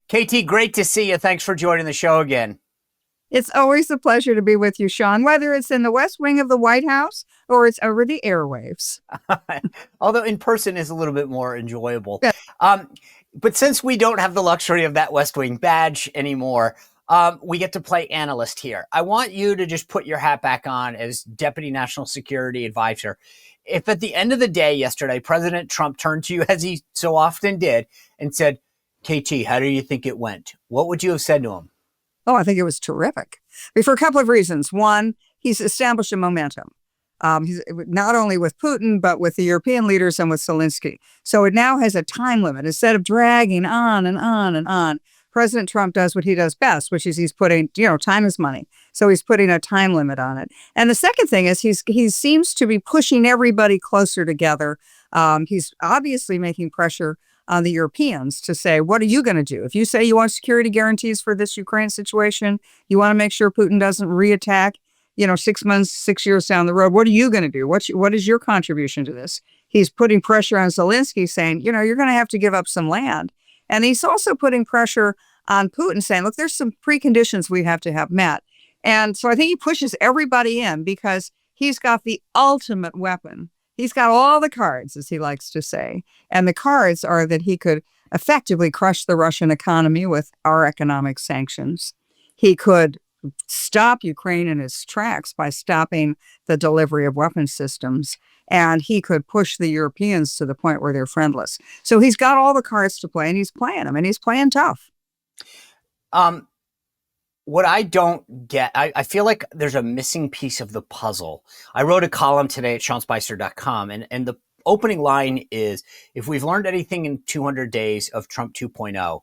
KT, great to see you. Thanks for joining the show again. It's always a pleasure to be with you, Sean, whether it's in the West Wing of the White House or it's over the airwaves. Although in person is a little bit more enjoyable. Yeah. But since we don't have the luxury of that West Wing badge anymore, we get to play analyst here. I want you to just put your hat back on as Deputy National Security Advisor. If at the end of the day yesterday, President Trump turned to you, as he so often did, and said, KT, how do you think it went? What would you have said to him? Oh, I think it was terrific. For a couple of reasons. One, he's established a momentum. He's not only with Putin, but with the European leaders and with Zelensky. So it now has a time limit. Instead of dragging on and on and on, President Trump does what he does best, which is he's putting, time is money. So he's putting a time limit on it. And the second thing is he seems to be pushing everybody closer together. He's obviously making pressure on the Europeans to say, what are you going to do? If you say you want security guarantees for this Ukraine situation, you want to make sure Putin doesn't reattack, 6 years down the road, what are you going to do? What is your contribution to this? He's putting pressure on Zelensky saying, you're going to have to give up some land. And he's also putting pressure on Putin saying, look, there's some preconditions we have to have met. And so I think he pushes everybody in because he's got the ultimate weapon. He's got all the cards, as he likes to say. And the cards are that he could effectively crush the Russian economy with our economic sanctions. He could stop Ukraine in its tracks by stopping the delivery of weapon systems. And he could push the Europeans to the point where they're friendless. So he's got all the cards to play, and he's playing them, and he's playing tough. What I don't get, I feel like there's a missing piece of the puzzle. I wrote a column today at SeanSpicer.com, and the opening line is, if we've learned anything in 200 days of Trump 2.0,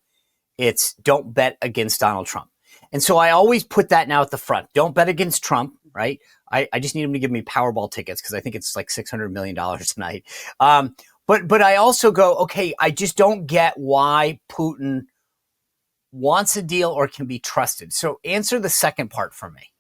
it's don't bet against Donald Trump. And so I always put that now at the front. Don't bet against Trump, right? I just need him to give me Powerball tickets because I think it's like $600 million tonight. But I also go, okay, I just don't get why Putin wants a deal or can be trusted. So answer the second part for me.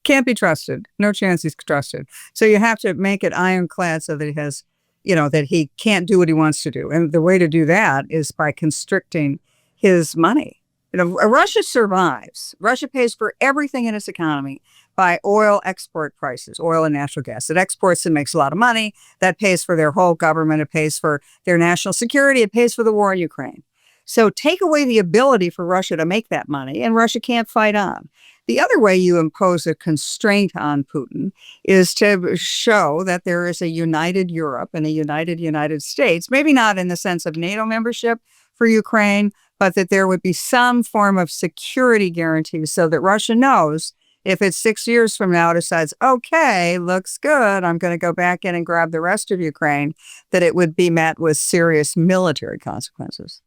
Can't be trusted. No chance he's trusted. So you have to make it ironclad so that he has, that he can't do what he wants to do. And the way to do that is by constricting his money. Russia survives. Russia pays for everything in its economy by oil export prices, oil and natural gas. It exports and makes a lot of money. That pays for their whole government. It pays for their national security. It pays for the war in Ukraine. So take away the ability for Russia to make that money, and Russia can't fight on. The other way you impose a constraint on Putin is to show that there is a united Europe and a united United States, maybe not in the sense of NATO membership for Ukraine, but that there would be some form of security guarantee so that Russia knows if it's 6 years from now decides, okay, looks good, I'm going to go back in and grab the rest of Ukraine, that it would be met with serious military consequences.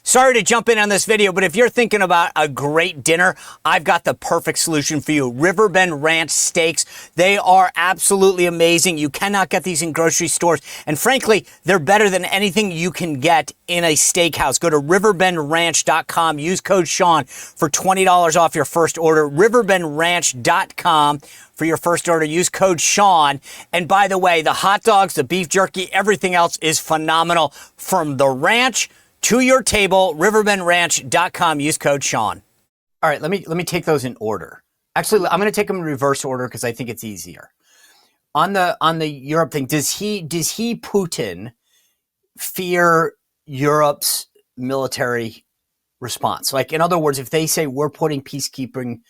Sorry to jump in on this video, but if you're thinking about a great dinner, I've got the perfect solution for you. Riverbend Ranch steaks. They are absolutely amazing. You cannot get these in grocery stores. And frankly, they're better than anything you can get in a steakhouse. Go to riverbendranch.com. Use code Sean for $20 off your first order. riverbendranch.com. For your first order, use code Sean. And by the way, the hot dogs, the beef jerky, everything else is phenomenal. From the ranch to your table, riverbendranch.com. Use code Sean. All right, let me take those in order. Actually, I'm going to take them in reverse order because I think it's easier. On the Europe thing, does he Putin fear Europe's military response? Like, in other words, if they say we're putting peacekeeping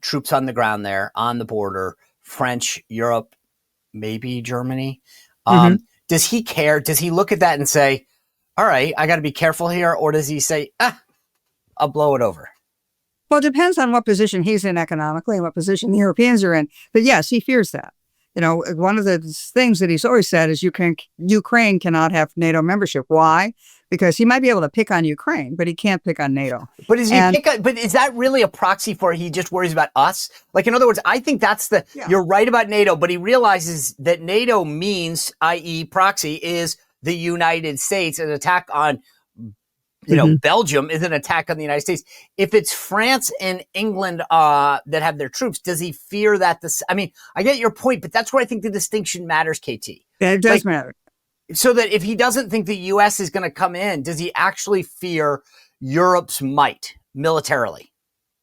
troops on the ground there on the border, French, Europe, maybe Germany, does he care? Does he look at that and say, all right, I got to be careful here? Or does he say, I'll blow it over? Well, it depends on what position he's in economically and what position the Europeans are in. But yes, he fears that. One of the things that he's always said is Ukraine cannot have NATO membership. Why? Because he might be able to pick on Ukraine, but he can't pick on NATO. But is that really a proxy for he just worries about us? Like, in other words, I think that's you're right about NATO, but he realizes that NATO means, i.e. proxy, is the United States. An attack on, Belgium is an attack on the United States. If it's France and England that have their troops, does he fear that? I get your point, but that's where I think the distinction matters, KT. Yeah, it does matter. So that if he doesn't think the U.S. is going to come in, does he actually fear Europe's might militarily?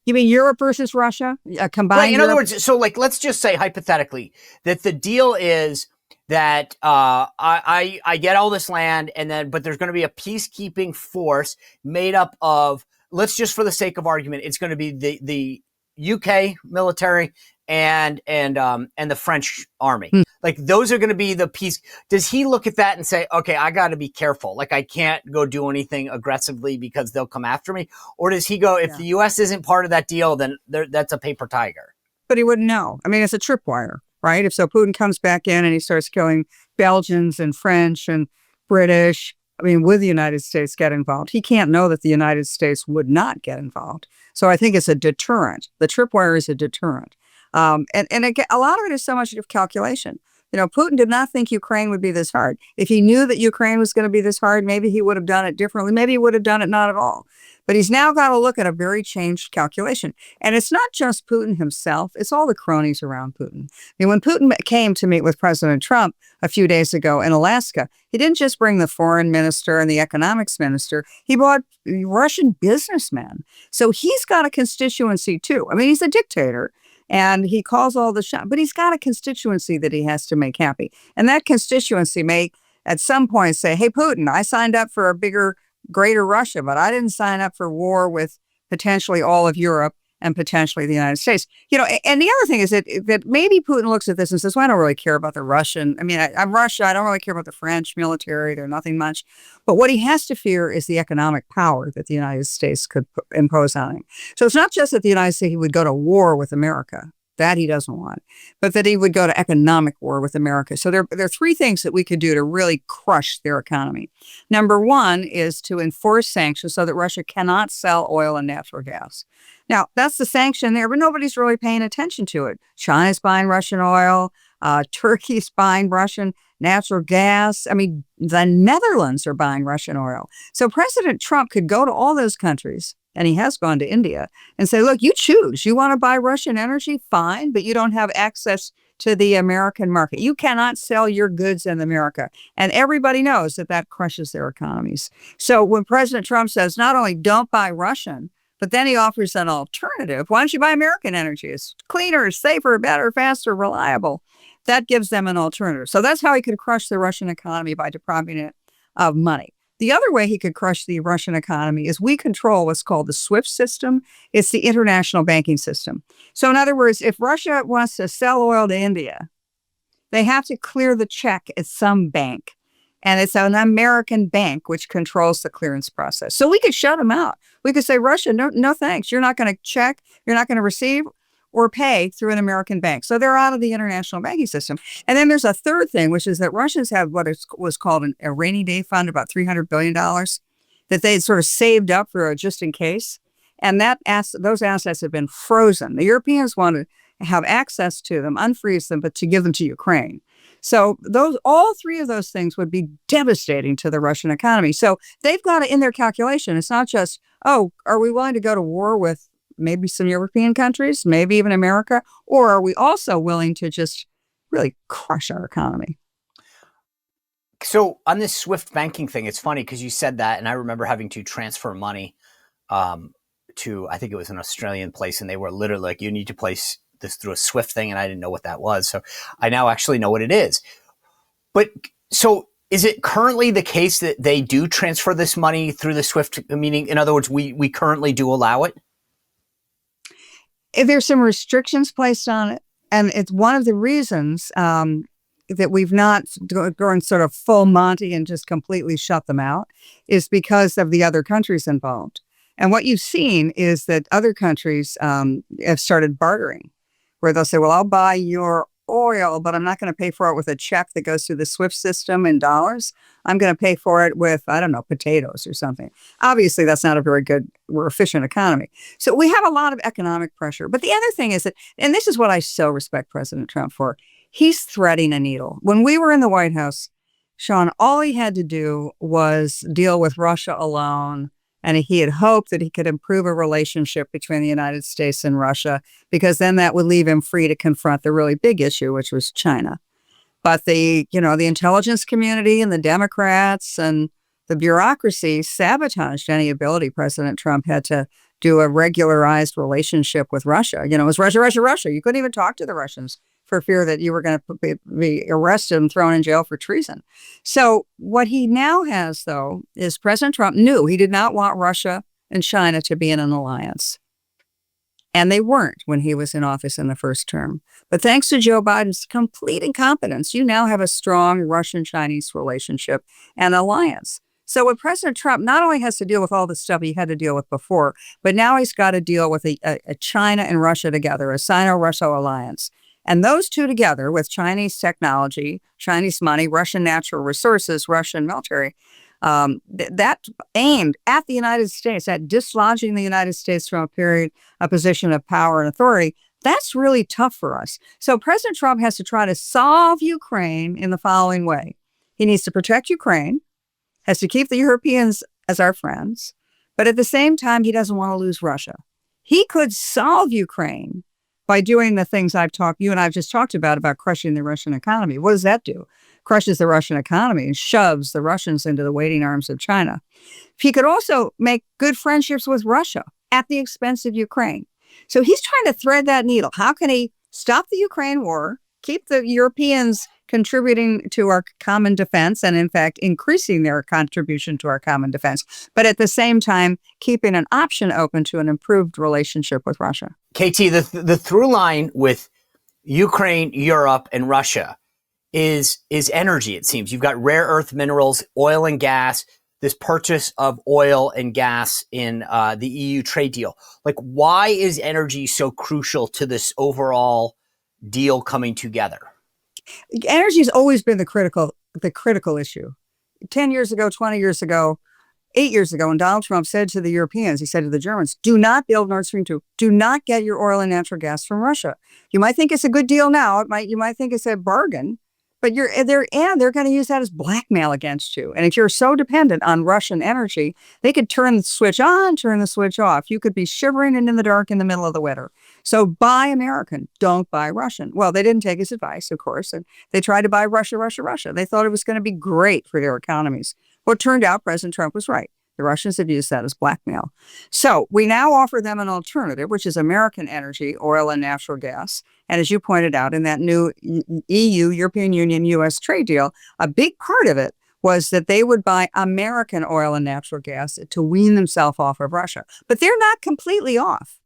You mean Europe versus Russia? Combined Right. In Europe? other words, so like, let's just say hypothetically that the deal is that I get all this land, and then but there's going to be a peacekeeping force made up of, let's just for the sake of argument, it's going to be the UK military and the French army. Like those are going to be the peace. Does he look at that and say, okay, I got to be careful. Like I can't go do anything aggressively because they'll come after me. Or does he go, if the US isn't part of that deal, then that's a paper tiger? But he wouldn't know. I mean, it's a tripwire, right? If so, Putin comes back in and he starts killing Belgians and French and British. I mean, would the United States get involved? He can't know that the United States would not get involved. So I think it's a deterrent. The tripwire is a deterrent. And again, a lot of it is so much of calculation. You know, Putin did not think Ukraine would be this hard. If he knew that Ukraine was going to be this hard, maybe he would have done it differently. Maybe he would have done it not at all. But he's now got to look at a very changed calculation. And it's not just Putin himself. It's all the cronies around Putin. I mean, when Putin came to meet with President Trump a few days ago in Alaska, he didn't just bring the foreign minister and the economics minister. He brought Russian businessmen. So he's got a constituency too. I mean, he's a dictator. And he calls all the shots, but he's got a constituency that he has to make happy. And that constituency may at some point say, hey, Putin, I signed up for a bigger, greater Russia, but I didn't sign up for war with potentially all of Europe and potentially the United States. You know, and the other thing is that maybe Putin looks at this and says, well, I don't really care about the Russian. I mean, I'm Russia. I don't really care about the French military. They're nothing much. But what he has to fear is the economic power that the United States could impose on him. So it's not just that the United States would go to war with America. That he doesn't want, but that he would go to economic war with America. So there are three things that we could do to really crush their economy. Number one is to enforce sanctions so that Russia cannot sell oil and natural gas. Now, that's the sanction there, but nobody's really paying attention to it. China's buying Russian oil. Turkey's buying Russian natural gas. I mean, the Netherlands are buying Russian oil. So President Trump could go to all those countries, and he has gone to India, and say, look, you choose. You want to buy Russian energy? Fine, but you don't have access to the American market. You cannot sell your goods in America. And everybody knows that that crushes their economies. So when President Trump says not only don't buy Russian, but then he offers an alternative. Why don't you buy American energy? It's cleaner, safer, better, faster, reliable. That gives them an alternative. So that's how he could crush the Russian economy, by depriving it of money. The other way he could crush the Russian economy is we control what's called the SWIFT system. It's the international banking system. So in other words, if Russia wants to sell oil to India, they have to clear the check at some bank. And it's an American bank which controls the clearance process. So we could shut them out. We could say, Russia, no thanks. You're not going to check. You're not going to receive or pay through an American bank. So they're out of the international banking system. And then there's a third thing, which is that Russians have what was called a rainy day fund, about $300 billion, that they had sort of saved up for just in case. And those assets have been frozen. The Europeans want to have access to them, unfreeze them, but to give them to Ukraine. So all three of those things would be devastating to the Russian economy. So they've got it in their calculation. It's not just, oh, are we willing to go to war with maybe some European countries, maybe even America, or are we also willing to just really crush our economy? So on this SWIFT banking thing, it's funny because you said that, and I remember having to transfer money to, I think it was an Australian place, and they were literally like, you need to place this through a SWIFT thing, and I didn't know what that was. So I now actually know what it is. But so is it currently the case that they do transfer this money through the SWIFT, meaning, in other words, we currently do allow it? If there's some restrictions placed on it, and it's one of the reasons that we've not gone sort of full Monty and just completely shut them out, is because of the other countries involved. And what you've seen is that other countries have started bartering, where they'll say, well, I'll buy your oil, but I'm not going to pay for it with a check that goes through the SWIFT system in dollars. I'm going to pay for it with, I don't know, potatoes or something. Obviously, that's not a very good or efficient economy. So we have a lot of economic pressure. But the other thing is that, and this is what I so respect President Trump for, he's threading a needle. When we were in the White House, Sean, all he had to do was deal with Russia alone. And he had hoped that he could improve a relationship between the United States and Russia, because then that would leave him free to confront the really big issue, which was China. But the intelligence community and the Democrats and the bureaucracy sabotaged any ability President Trump had to do a regularized relationship with Russia. It was Russia, Russia, Russia. You couldn't even talk to the Russians for fear that you were going to be arrested and thrown in jail for treason. So what he now has, though, is President Trump knew he did not want Russia and China to be in an alliance. And they weren't when he was in office in the first term. But thanks to Joe Biden's complete incompetence, you now have a strong Russian-Chinese relationship and alliance. So what President Trump not only has to deal with all the stuff he had to deal with before, but now he's got to deal with a China and Russia together, a Sino-Russo alliance. And those two together with Chinese technology, Chinese money, Russian natural resources, Russian military, that aimed at the United States, at dislodging the United States from a position of power and authority, that's really tough for us. So President Trump has to try to solve Ukraine in the following way. He needs to protect Ukraine, has to keep the Europeans as our friends, but at the same time, he doesn't want to lose Russia. He could solve Ukraine by doing the things you and I've just talked about crushing the Russian economy. What does that do? Crushes the Russian economy and shoves the Russians into the waiting arms of China. He could also make good friendships with Russia at the expense of Ukraine. So he's trying to thread that needle. How can he stop the Ukraine war, keep the Europeans contributing to our common defense, and in fact, increasing their contribution to our common defense, but at the same time, keeping an option open to an improved relationship with Russia? KT, the through line with Ukraine, Europe, and Russia is energy, it seems. You've got rare earth minerals, oil and gas, this purchase of oil and gas in the EU trade deal. Like, why is energy so crucial to this overall deal coming together? Energy has always been the critical issue. 10 years ago, 20 years ago, 8 years ago, when Donald Trump said to the Europeans, he said to the Germans, do not build Nord Stream 2. Do not get your oil and natural gas from Russia. You might think it's a good deal now. You might think it's a bargain, but they're going to use that as blackmail against you. And if you're so dependent on Russian energy, they could turn the switch on, turn the switch off. You could be shivering and in the dark in the middle of the winter. So buy American, don't buy Russian. Well, they didn't take his advice, of course, and they tried to buy Russia, Russia, Russia. They thought it was going to be great for their economies. Well, it turned out President Trump was right. The Russians have used that as blackmail. So we now offer them an alternative, which is American energy, oil and natural gas. And as you pointed out, in that new EU, European Union, U.S. trade deal, a big part of it was that they would buy American oil and natural gas to wean themselves off of Russia. But they're not completely off.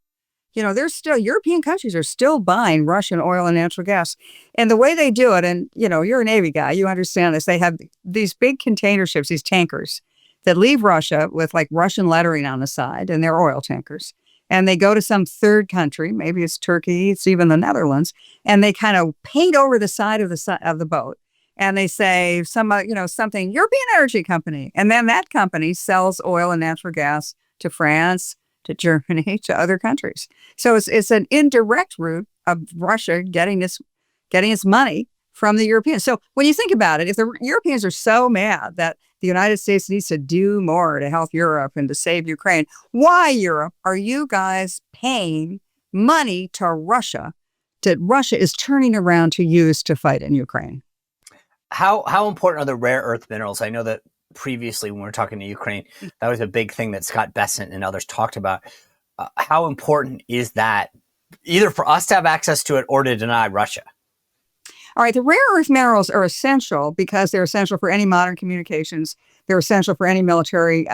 European countries are still buying Russian oil and natural gas. And the way they do it, and, you're a Navy guy, you understand this, they have these big container ships, these tankers, that leave Russia with like Russian lettering on the side, and they're oil tankers. And they go to some third country, maybe it's Turkey, it's even the Netherlands, and they kind of paint over the side of the boat. And they say something, European Energy Company. And then that company sells oil and natural gas to France, to Germany, to other countries. So it's an indirect route of Russia getting its money from the Europeans. So when you think about it, if the Europeans are so mad that the United States needs to do more to help Europe and to save Ukraine, why, Europe, are you guys paying money to Russia that Russia is turning around to use to fight in Ukraine? How important are the rare earth minerals? I know that previously when we were talking to Ukraine, that was a big thing that Scott Bessent and others talked about. How important is that, either for us to have access to it or to deny Russia? All right, the rare earth minerals are essential because they're essential for any modern communications. They're essential for any military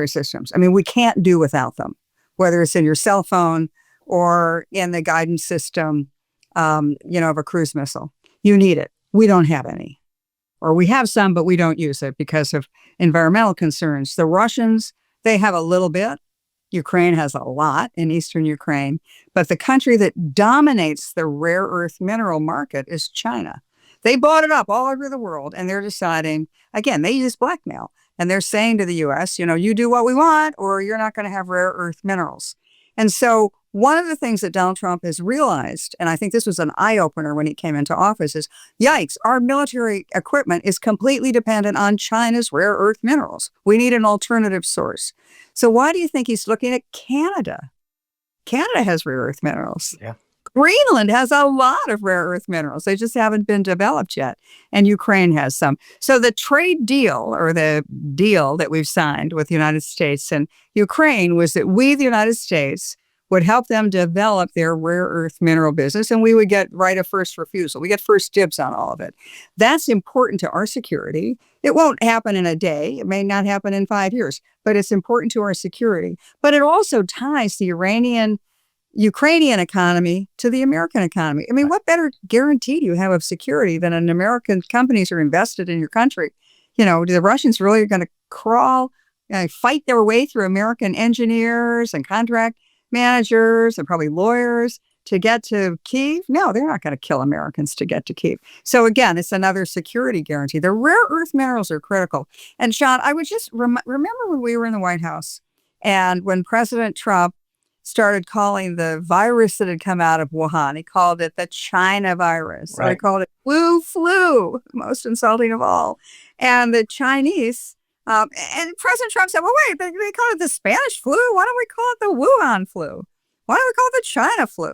systems. I mean, we can't do without them, whether it's in your cell phone or in the guidance system, of a cruise missile. You need it. We don't have any. Or we have some, but we don't use it because of environmental concerns. The Russians, they have a little bit. Ukraine has a lot in eastern Ukraine. But the country that dominates the rare earth mineral market is China. They bought it up all over the world, and they're deciding, again, they use blackmail. And they're saying to the U.S., you do what we want, or you're not going to have rare earth minerals. And so one of the things that Donald Trump has realized, and I think this was an eye-opener when he came into office, is, yikes, our military equipment is completely dependent on China's rare earth minerals. We need an alternative source. So why do you think he's looking at Canada? Canada has rare earth minerals. Yeah. Greenland has a lot of rare earth minerals. They just haven't been developed yet. And Ukraine has some. So the trade deal, or the deal that we've signed with the United States and Ukraine, was that we, the United States, would help them develop their rare earth mineral business, and we would get right of first refusal. We get first dibs on all of it. That's important to our security. It won't happen in a day. It may not happen in 5 years, but it's important to our security. But it also ties the Ukrainian economy to the American economy. I mean, what better guarantee do you have of security than an American companies are invested in your country? You know, the Russians really are going to crawl, fight their way through American engineers and contract managers and probably lawyers to get to Kyiv? No, they're not going to kill Americans to get to Kyiv. So again, it's another security guarantee. The rare earth minerals are critical. And Sean, I would just remember when we were in the White House and when President Trump started calling the virus that had come out of Wuhan, he called it the China virus. Right. Or he called it flu, most insulting of all. And the Chinese, and President Trump said, well, wait, they call it the Spanish flu. Why don't we call it the Wuhan flu? Why don't we call it the China flu?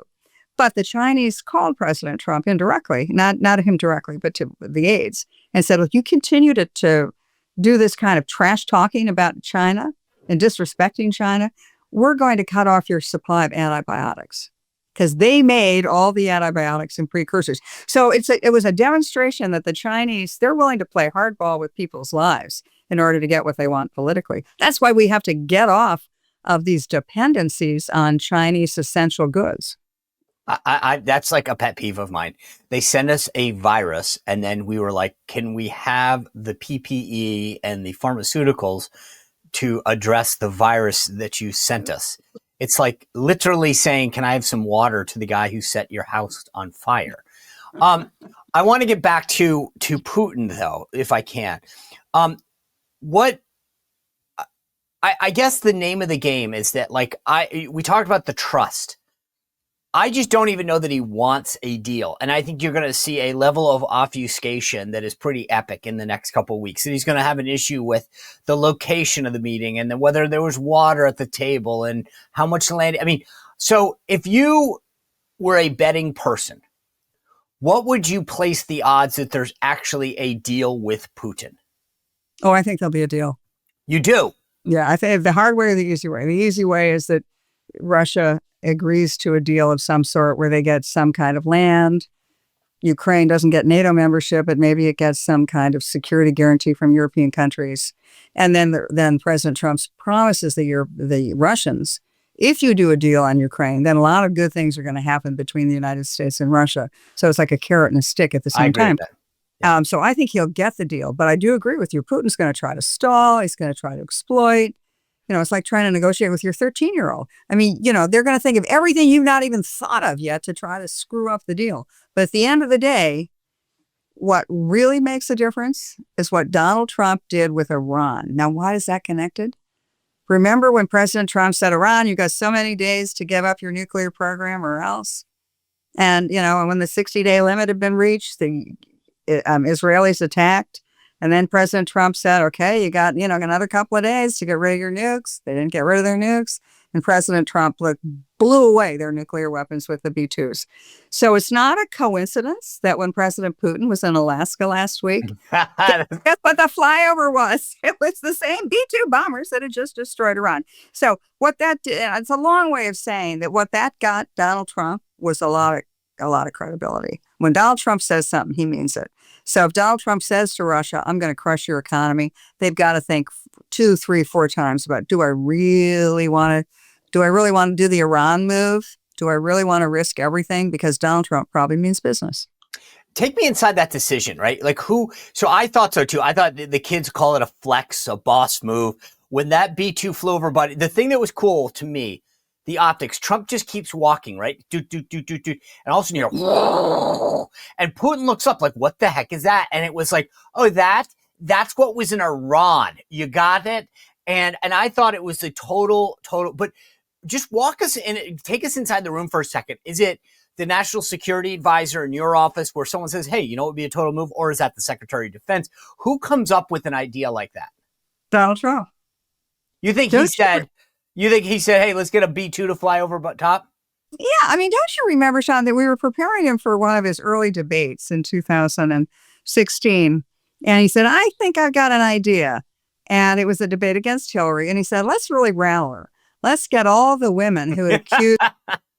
But the Chinese called President Trump indirectly, not him directly, but to the aides, and said, look, you continue to do this kind of trash talking about China and disrespecting China, we're going to cut off your supply of antibiotics, because they made all the antibiotics and precursors. So it was a demonstration that the Chinese, they're willing to play hardball with people's lives in order to get what they want politically. That's why we have to get off of these dependencies on Chinese essential goods. That's like a pet peeve of mine. They send us a virus, and then we were like, can we have the PPE and the pharmaceuticals to address the virus that you sent us? It's like literally saying, can I have some water to the guy who set your house on fire? I want to get back to Putin, though, if I can. I guess the name of the game is that, like, we talked about the trust. I just don't even know that he wants a deal. And I think you're going to see a level of obfuscation that is pretty epic in the next couple of weeks. And he's going to have an issue with the location of the meeting and then whether there was water at the table and how much land. I mean, so if you were a betting person, what would you place the odds that there's actually a deal with Putin? Oh, I think there'll be a deal. You do? Yeah, I think the hard way or the easy way. The easy way is that Russia agrees to a deal of some sort where they get some kind of land. Ukraine doesn't get NATO membership, but maybe it gets some kind of security guarantee from European countries. And then President Trump promises the Russians, if you do a deal on Ukraine, then a lot of good things are going to happen between the United States and Russia. So it's like a carrot and a stick at the same time. Yeah. So I think he'll get the deal. But I do agree with you. Putin's going to try to stall. He's going to try to exploit. You know, it's like trying to negotiate with your 13-year-old. I mean, you know, they're going to think of everything you've not even thought of yet to try to screw up the deal. But at the end of the day, what really makes a difference is what Donald Trump did with Iran. Now, why is that connected? Remember when President Trump said, Iran, you got so many days to give up your nuclear program or else? And, you know, when the 60-day limit had been reached, the Israelis attacked. And then President Trump said, okay, you got, another couple of days to get rid of your nukes. They didn't get rid of their nukes. And President Trump blew away their nuclear weapons with the B-2s. So it's not a coincidence that when President Putin was in Alaska last week, guess what the flyover was? It was the same B-2 bombers that had just destroyed Iran. So what that did, it's a long way of saying that what that got Donald Trump was a lot of credibility. When Donald Trump says something, he means it. So if Donald Trump says to Russia, I'm going to crush your economy, they've got to think 2, 3, 4 times about, do I really want to do the Iran move? Do I really want to risk everything? Because Donald Trump probably means business. Take me inside that decision, right? Like so I thought so too. I thought the kids call it a flex, a boss move. When that B-2 flew over, but the thing that was cool to me, the optics, Trump just keeps walking, right? Do. And all of a sudden you're, whoa, and Putin looks up like, what the heck is that? And it was like, oh, that's what was in Iran. You got it? And I thought it was the total, but just walk us in, take us inside the room for a second. Is it the national security advisor in your office where someone says, hey, what would be a total move? Or is that the Secretary of Defense? Who comes up with an idea like that? Donald Trump. You think he said, hey, let's get a B-2 to fly over top? Yeah, I mean, don't you remember, Sean, that we were preparing him for one of his early debates in 2016, and he said, "I think I've got an idea," and it was a debate against Hillary, and he said, "Let's really rattle her. Let's get all the women who had accused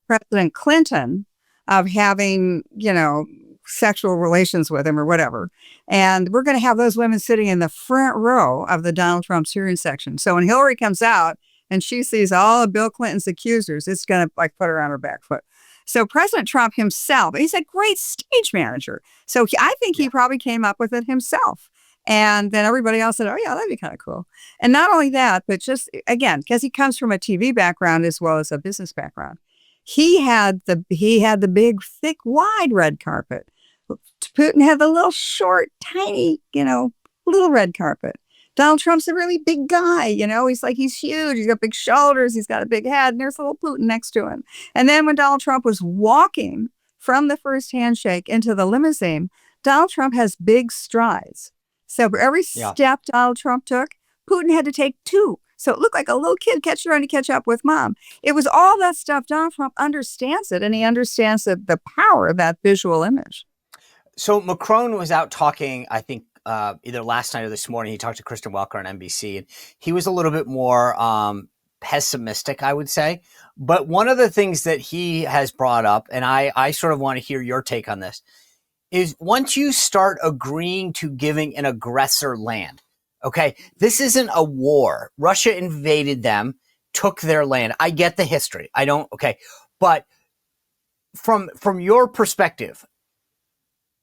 President Clinton of having, sexual relations with him or whatever. And we're going to have those women sitting in the front row of the Donald Trump hearing section. So when Hillary comes out and she sees all of Bill Clinton's accusers, it's going to like put her on her back foot." So President Trump himself, he's a great stage manager. So I think he probably came up with it himself. And then everybody else said, "Oh yeah, that'd be kind of cool." And not only that, but just again, because he comes from a TV background as well as a business background, he had the big, thick, wide red carpet. Putin had the little short, tiny, little red carpet. Donald Trump's a really big guy, he's huge. He's got big shoulders. He's got a big head, and there's little Putin next to him. And then when Donald Trump was walking from the first handshake into the limousine, Donald Trump has big strides. So for every step Donald Trump took, Putin had to take two. So it looked like a little kid trying to catch up with mom. It was all that stuff. Donald Trump understands it, and he understands the power of that visual image. So Macron was out talking, I think, either last night or this morning. He talked to Kristen Welker on NBC, and he was a little bit more pessimistic, I would say. But one of the things that he has brought up, and I sort of want to hear your take on this, is once you start agreeing to giving an aggressor land, okay, this isn't a war. Russia invaded them, took their land. I get the history. But from your perspective,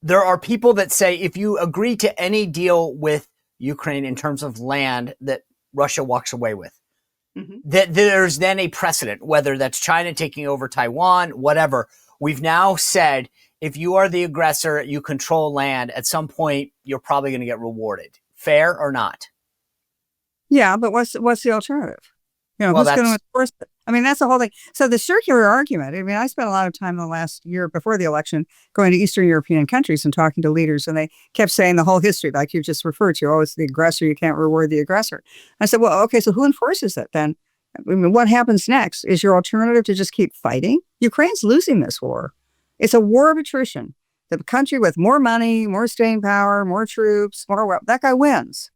there are people that say if you agree to any deal with Ukraine in terms of land that Russia walks away with, that there's then a precedent, whether that's China taking over Taiwan, whatever. We've now said if you are the aggressor, you control land, at some point you're probably going to get rewarded. Fair or not? Yeah, but what's the alternative? Who's going to enforce it? I mean, that's the whole thing. So the circular argument, I mean, I spent a lot of time the last year before the election going to Eastern European countries and talking to leaders, and they kept saying the whole history, like you just referred to, "Oh, it's the aggressor, you can't reward the aggressor." I said, well, okay, so who enforces it then? I mean, what happens next? Is your alternative to just keep fighting? Ukraine's losing this war. It's a war of attrition. The country with more money, more staying power, more troops, that guy wins.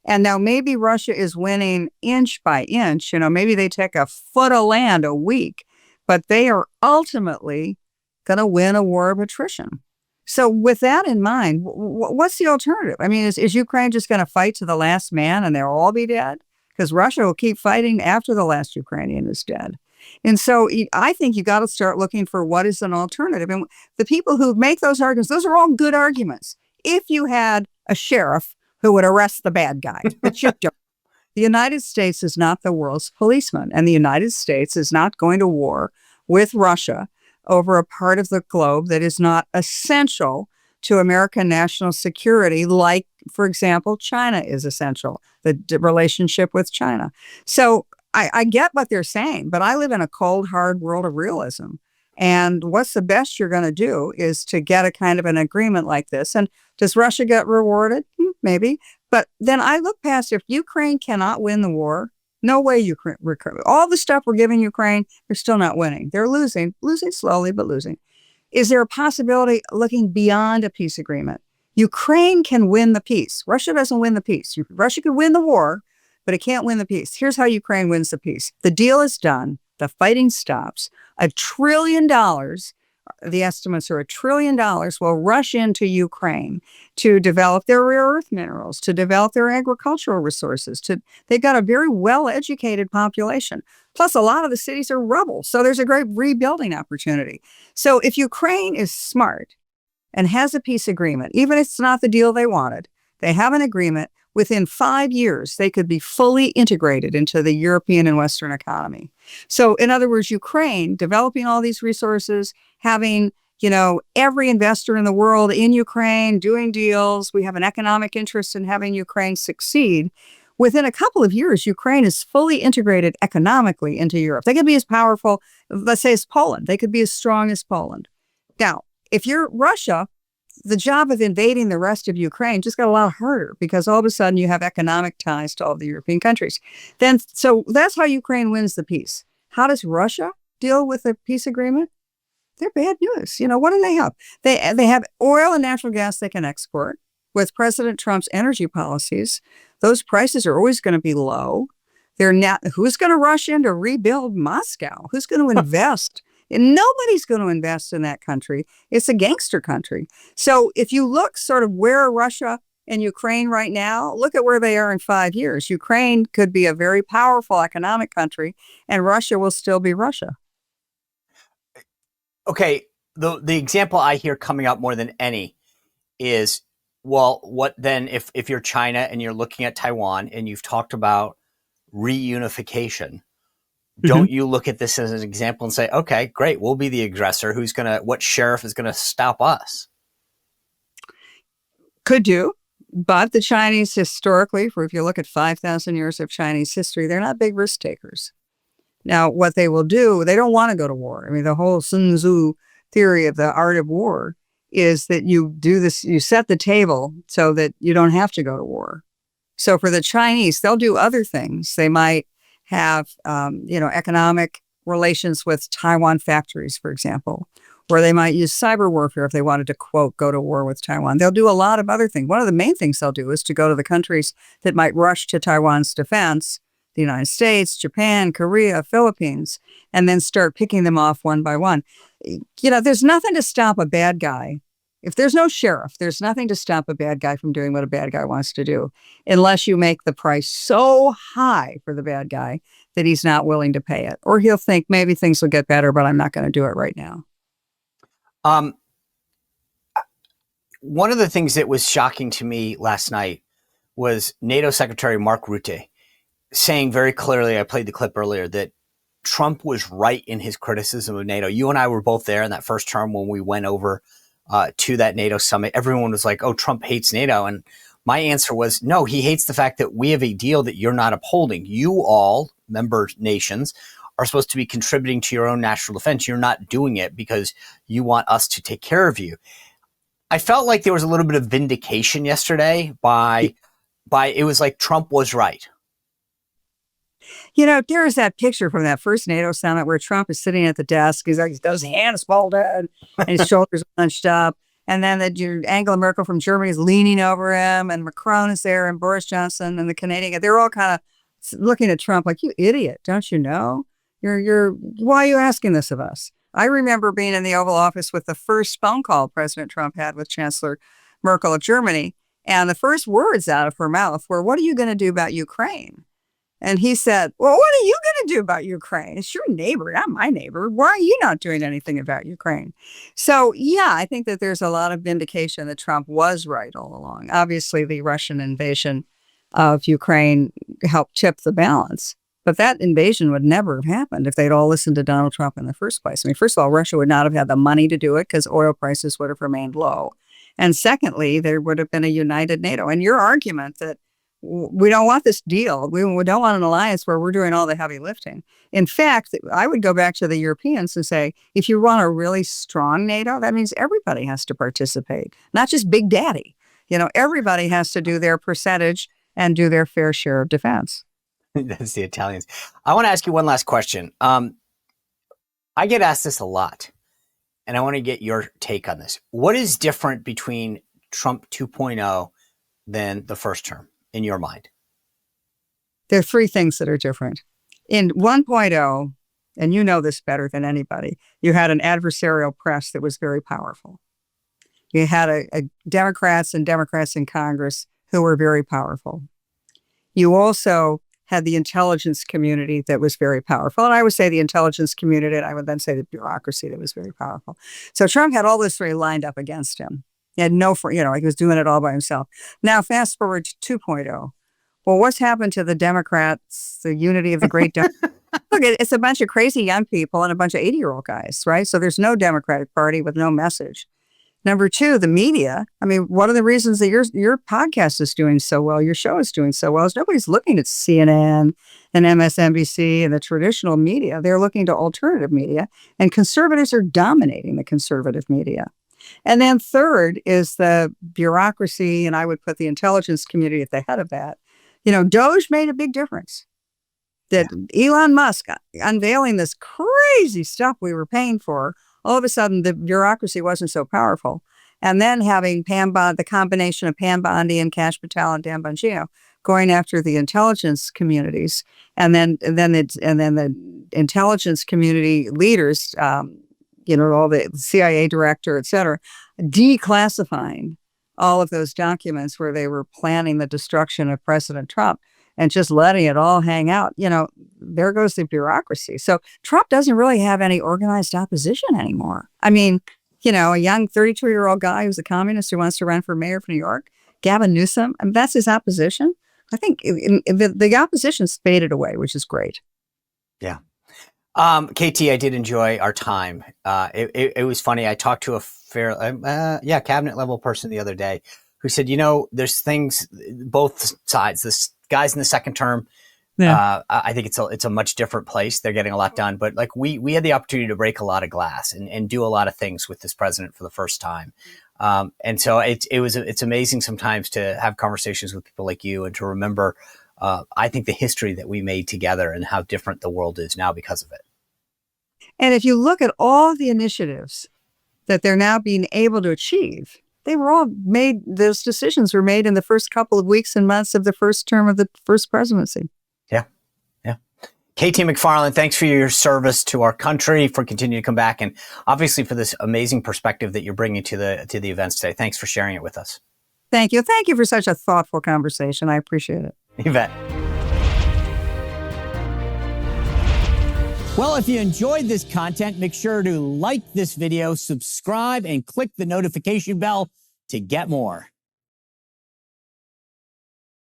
And now maybe Russia is winning inch by inch. Maybe they take a foot of land a week, but they are ultimately going to win a war of attrition. So with that in mind, what's the alternative? I mean, is Ukraine just going to fight to the last man and they'll all be dead? Because Russia will keep fighting after the last Ukrainian is dead. And so I think you got to start looking for what is an alternative. And the people who make those arguments, those are all good arguments. If you had a sheriff who would arrest the bad guy, but you don't. The United States is not the world's policeman, and the United States is not going to war with Russia over a part of the globe that is not essential to American national security, like, for example, China is essential, the relationship with China. So I get what they're saying, but I live in a cold, hard world of realism. And what's the best you're going to do is to get a kind of an agreement like this. And does Russia get rewarded? Maybe. But then I look past, if Ukraine cannot win the war, no way Ukraine recover. All the stuff we're giving Ukraine, they're still not winning. They're losing slowly, but losing. Is there a possibility looking beyond a peace agreement? Ukraine can win the peace. Russia doesn't win the peace. Russia could win the war, but it can't win the peace. Here's how Ukraine wins the peace. The deal is done. The fighting stops. $1 trillion, the estimates are $1 trillion, will rush into Ukraine to develop their rare earth minerals, to develop their agricultural resources. They've got a very well-educated population. Plus, a lot of the cities are rubble. So there's a great rebuilding opportunity. So if Ukraine is smart and has a peace agreement, even if it's not the deal they wanted, they have an agreement. Within 5 years, they could be fully integrated into the European and Western economy. So in other words, Ukraine developing all these resources, having, every investor in the world in Ukraine doing deals. We have an economic interest in having Ukraine succeed. Within a couple of years, Ukraine is fully integrated economically into Europe. They could be as powerful, let's say, as Poland. They could be as strong as Poland. Now, if you're Russia, the job of invading the rest of Ukraine just got a lot harder because all of a sudden you have economic ties to all the European countries. So that's how Ukraine wins the peace. How does Russia deal with a peace agreement, they're bad news. What do they have? They have oil and natural gas they can export. With President Trump's energy policies, those prices are always going to be low. They're not. Who's going to rush in to rebuild Moscow? Who's going to invest? And nobody's going to invest in that country. It's a gangster country. So if you look sort of where Russia and Ukraine right now, look at where they are in 5 years. Ukraine could be a very powerful economic country, and Russia will still be Russia. Okay, the example I hear coming up more than any is, well, what then if you're China and you're looking at Taiwan and you've talked about reunification, don't you look at this as an example and say, okay, great, we'll be the aggressor. What sheriff is going to stop us? Could do. But the Chinese historically, if you look at 5,000 years of Chinese history, they're not big risk takers. Now, what they will do, they don't want to go to war. I mean, the whole Sun Tzu theory of the art of war is that you do this, you set the table so that you don't have to go to war. So for the Chinese, they'll do other things. They might have, economic relations with Taiwan factories, for example, or they might use cyber warfare if they wanted to, quote, go to war with Taiwan. They'll do a lot of other things. One of the main things they'll do is to go to the countries that might rush to Taiwan's defense, the United States, Japan, Korea, Philippines, and then start picking them off one by one. There's nothing to stop a bad guy. If there's no sheriff, there's nothing to stop a bad guy from doing what a bad guy wants to do, unless you make the price so high for the bad guy that he's not willing to pay it. Or he'll think maybe things will get better, but I'm not going to do it right now. One of the things that was shocking to me last night was NATO Secretary Mark Rutte saying very clearly, I played the clip earlier, that Trump was right in his criticism of NATO. You and I were both there in that first term when we went over to that NATO summit. Everyone was like, oh, Trump hates NATO. And my answer was, no, he hates the fact that we have a deal that you're not upholding. You all, member nations, are supposed to be contributing to your own national defense. You're not doing it because you want us to take care of you. I felt like there was a little bit of vindication yesterday by it was like Trump was right. There is that picture from that first NATO summit where Trump is sitting at the desk. He's like, his hands folded and his shoulders bunched up. And then Angela Merkel from Germany is leaning over him, and Macron is there, and Boris Johnson and the Canadian. They're all kind of looking at Trump like, you idiot, don't you know? Why are you asking this of us? I remember being in the Oval Office with the first phone call President Trump had with Chancellor Merkel of Germany. And the first words out of her mouth were, what are you going to do about Ukraine? And he said, well, what are you going to do about Ukraine? It's your neighbor, not my neighbor. Why are you not doing anything about Ukraine? So, yeah, I think that there's a lot of vindication that Trump was right all along. Obviously, the Russian invasion of Ukraine helped tip the balance. But that invasion would never have happened if they'd all listened to Donald Trump in the first place. I mean, first of all, Russia would not have had the money to do it because oil prices would have remained low. And secondly, there would have been a united NATO. And your argument that we don't want this deal, we don't want an alliance where we're doing all the heavy lifting. In fact, I would go back to the Europeans and say, if you want a really strong NATO, that means everybody has to participate, not just Big Daddy. Everybody has to do their percentage and do their fair share of defense. That's the Italians. I want to ask you one last question. I get asked this a lot, and I want to get your take on this. What is different between Trump 2.0 than the first term, in your mind? There are three things that are different. In 1.0, and you know this better than anybody, you had an adversarial press that was very powerful. You had a Democrats in Congress who were very powerful. You also had the intelligence community that was very powerful. And I would say the intelligence community, and I would then say the bureaucracy that was very powerful. So Trump had all this three lined up against him. He had he was doing it all by himself. Now, fast forward to 2.0. Well, what's happened to the Democrats, the unity of the great Democrats? Look, it's a bunch of crazy young people and a bunch of 80-year-old guys, right? So there's no Democratic Party with no message. Number two, the media. I mean, one of the reasons that your podcast is doing so well, your show is doing so well, is nobody's looking at CNN and MSNBC and the traditional media. They're looking to alternative media, and conservatives are dominating the conservative media. And then third is the bureaucracy, and I would put the intelligence community at the head of that. Doge made a big difference. That Elon Musk unveiling this crazy crazy stuff we were paying for. All of a sudden, the bureaucracy wasn't so powerful. And then having the combination of Pam Bondi and Kash Patel and Dan Bongino going after the intelligence communities, and then the intelligence community leaders, all the CIA director, et cetera, declassifying all of those documents where they were planning the destruction of President Trump and just letting it all hang out. There goes the bureaucracy. So Trump doesn't really have any organized opposition anymore. I mean, a young 32-year-old guy who's a communist who wants to run for mayor of New York, Gavin Newsom, I mean, that's his opposition. I think the opposition's faded away, which is great. Yeah. KT, I did enjoy our time. It was funny. I talked to a cabinet level person the other day who said, there's things, both sides, this guys in the second term, I think it's a much different place. They're getting a lot done, but like we had the opportunity to break a lot of glass and do a lot of things with this president for the first time. And so it's amazing sometimes to have conversations with people like you and to remember, I think the history that we made together and how different the world is now because of it. And if you look at all the initiatives that they're now being able to achieve, they were all made, those decisions were made in the first couple of weeks and months of the first term of the first presidency. Yeah. KT McFarland, thanks for your service to our country, for continuing to come back, and obviously for this amazing perspective that you're bringing to the events today. Thanks for sharing it with us. Thank you. Thank you for such a thoughtful conversation. I appreciate it. You bet. Well, if you enjoyed this content, make sure to like this video, subscribe, and click the notification bell to get more.